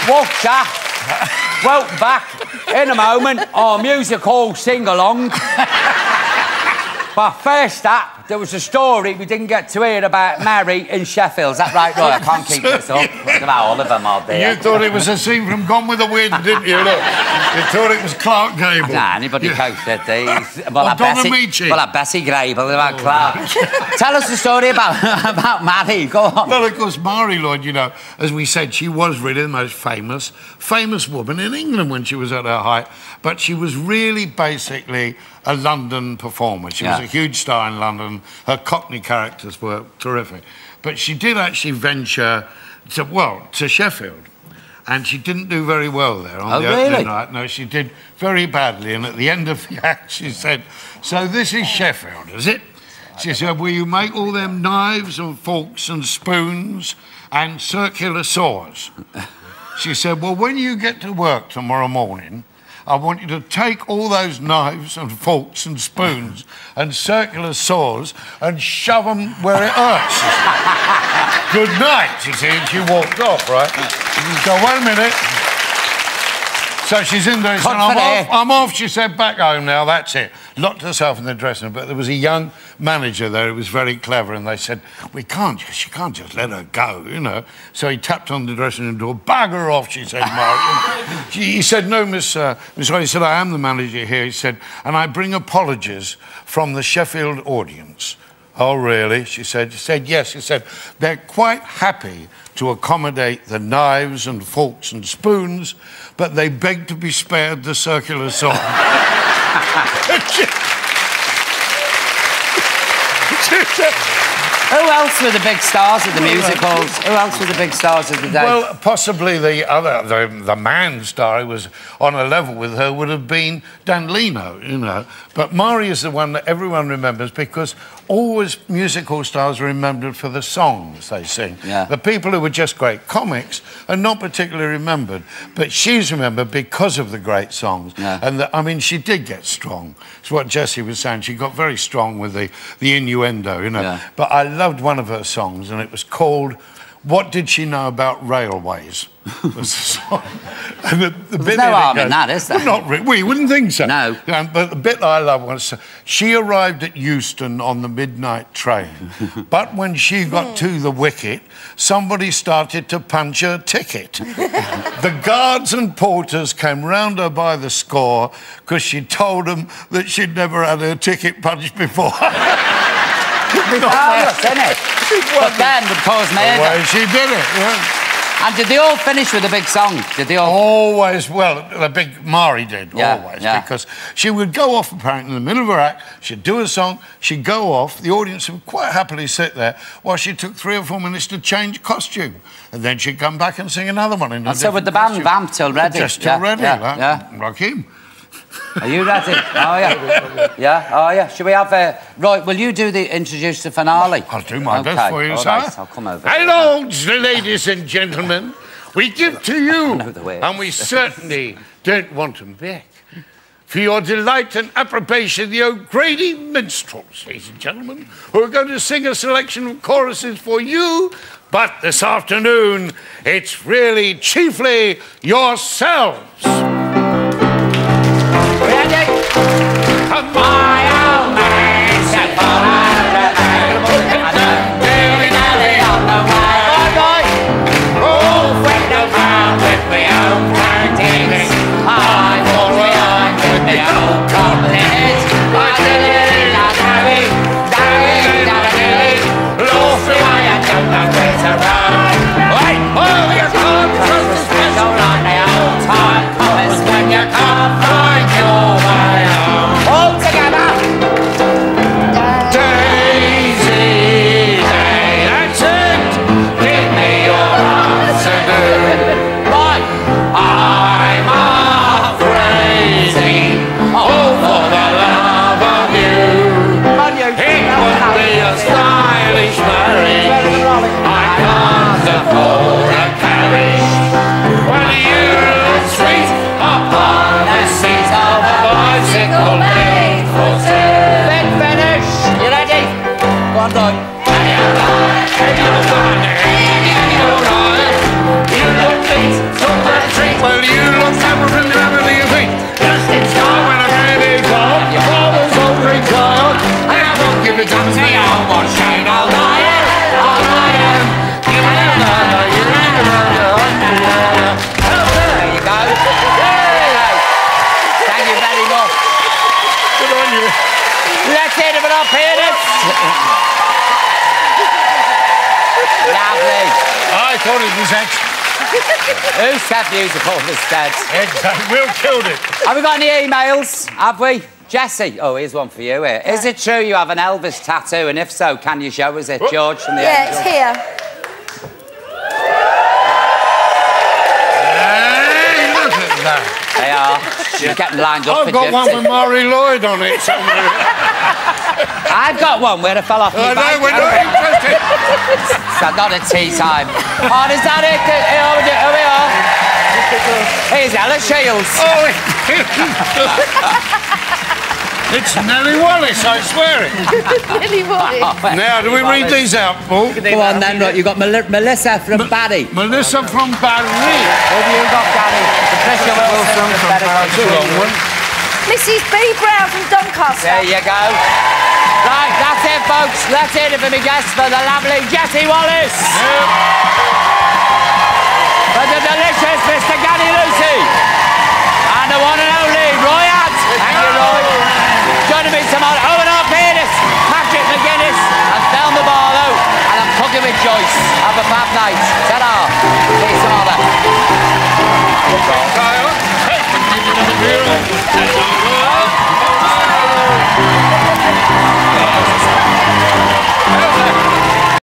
Watcha. Welcome back. In a moment, our musical sing-along. But first up, there was a story we didn't get to hear about Mary in Sheffield. Is that right, Roy? I can't keep this up. Look about all of them out there. You thought it was a scene from Gone with the Wind, didn't you? Look, you thought it was Clark Gable. Nah, anybody coasted these. Well, Bessie Grable, about Clark. Tell us the story about Mary. Go on. Well, of course, Mary Lloyd, you know, as we said, she was really the most famous woman in England when she was at her height. But she was really basically a London performer. She was a huge star in London. Her Cockney characters were terrific. But she did actually venture to Sheffield. And she didn't do very well there on the opening night. No, she did very badly. And at the end of the act, she said, "So this is Sheffield, is it?" She said, "Will you make all them knives and forks and spoons and circular saws?" She said, "Well, when you get to work tomorrow morning, I want you to take all those knives and forks and spoons and circular saws and shove them where it hurts." "Good night," she said, and she walked off, right? So, wait a minute. So she's in there, she said, I'm off, she said, back home now, that's it. Locked herself in the dressing room, but there was a young manager there who was very clever, and they said, she can't just let her go, you know. So he tapped on the dressing room door, "Bugger off," she said, "Mark." He said, "No, Miss Roy," he said, "I am the manager here," he said, "and I bring apologies from the Sheffield audience." "Oh, really?" she said. He said, "Yes." She said, "They're quite happy to accommodate the knives and forks and spoons, but they beg to be spared the circular saw." Who else were the big stars of the musicals? Who else were the big stars of the day? Well, possibly the man star who was on a level with her would have been Dan Leno, you know. But Mari is the one that everyone remembers because always musical stars are remembered for the songs they sing. Yeah. The people who were just great comics are not particularly remembered, but she's remembered because of the great songs. Yeah. And I mean, she did get strong. It's what Jessie was saying. She got very strong with the innuendo, you know. Yeah. But I loved one of her songs, and it was called "What Did She Know About Railways?" was the song. And the There's no harm in that, is there? Well, not really. We wouldn't think so. No. But the bit I love was she arrived at Euston on the midnight train, but when she got to the wicket, somebody started to punch her ticket. The guards and porters came round her by the score because she told them that she'd never had her ticket punched before. Isn't it? But then would cause murder. Well, she did it, yeah. And did they all finish with a big song? Did they all? Always, well, the big Mari did, always, because she would go off apparently in the middle of her act, she'd do a song, she'd go off, the audience would quite happily sit there while she took 3 or 4 minutes to change costume. And then she'd come back and sing another one in a And so with the band vamped till ready? Just till ready, like him. Are you ready? Oh, yeah. Yeah? Oh, yeah. Should we have... Right, will you introduce the finale? I'll do my best for you, sir. Right, I'll come over. Hello, ladies and gentlemen. We give to you, and we certainly don't want them back. For your delight and approbation, the O'Grady Minstrels, ladies and gentlemen, who are going to sing a selection of choruses for you, but this afternoon, it's really chiefly yourselves. Ready? Come on. My old man said, dilly-dally on the way. Oh, when I'm found with my own paintings, I'm all behind with my own complete. Dilly-dally, lost the way I don't know where to run. Wait, oh, you're gone, because the special on the old time. Let's hear it up here. Lovely. I thought it was excellent. Who said musical instead? Exactly. Will killed it. Have we got any emails? Have we? Jessie? Oh, here's one for you here. Yeah. Is it true you have an Elvis tattoo? And if so, can you show us it, George, from the Yeah, it's here. Hey, look at that. They are. She's getting lined up. I've got one with Maury Lloyd on it somewhere. I've got one where it fell off my bike. We're not interested. So not at tea time. Oh, is that it? Here we are. Here's Ella Shields. Oh, it's Nellie Wallace, I swear it. Nellie Wallace. Now, do we read these out, Paul? Go on then, right. You've got Melissa from Barry. Melissa from Barry. What have you got, Gary? Patricia Wilson from Barry. That's a long one. Mrs. B. Brown from Doncaster. There you go. Right, that's it, folks. Let's hear it for my guest, for the lovely Jessie Wallace. Yep. For the delicious Mr. Gary Lucy. And the one and